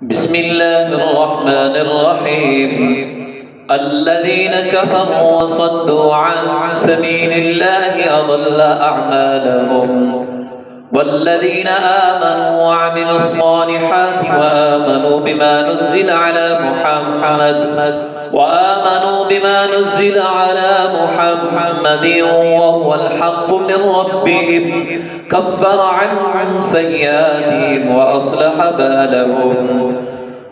بسم الله الرحمن الرحيم الذين كفروا وصدوا عن سبيل الله أضل أعمالهم والذين آمنوا وعملوا الصالحات وآمنوا بما نزل على محمد وهو الحق من ربهم كفر عنهم سيئاتهم وأصلح بالهم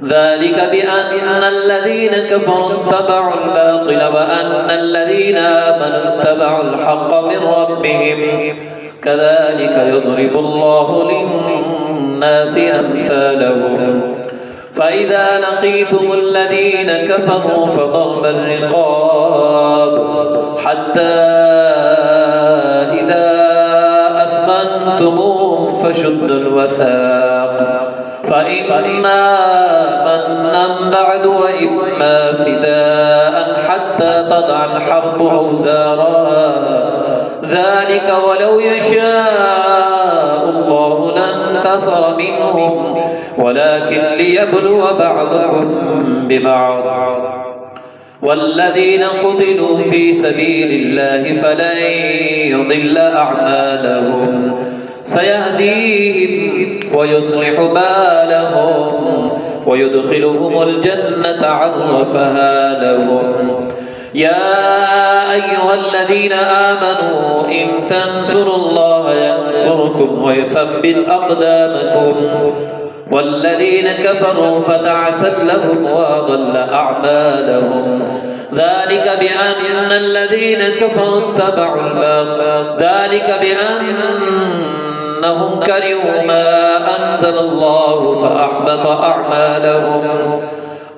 ذلك بأن الذين كفروا اتبعوا الباطل وأن الذين آمنوا اتبعوا الحق من ربهم كذلك يضرب الله للناس أمثالهم فإذا لقيتم الذين كفروا فضرب الرقاب حتى إذا أثخنتموهم فشدوا الوثاق فإما منا بعد وإما فداء حتى تضع الحرب أوزارها ذلك ولو يشاء الله لانتصر منهم ولكن ليبلو بعضكم ببعض والذين قتلوا في سبيل الله فلن يضل أعمالهم سيهديهم ويصلح بالهم ويدخلهم الجنة عرفها لهم يا أيها الذين آمنوا إن تنصروا الله ينصركم ويثبت أقدامكم والذين كفروا فتعسا لهم وأضل أعمالهم ذلك بأن الذين كفروا اتبعوا الباطل ذلك بأنهم كرهوا ما أنزل الله فأحبط أعمالهم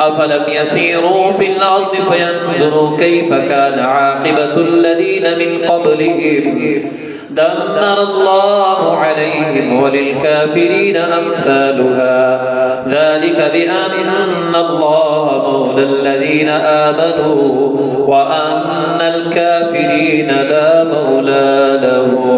أفلم يسيروا في الأرض فينظروا كيف كان عاقبة الذين من قبلهم دمر الله عليهم وللكافرين أمثالها ذلك بأن الله مولى الذين آمنوا وأن الكافرين لا مولى لهم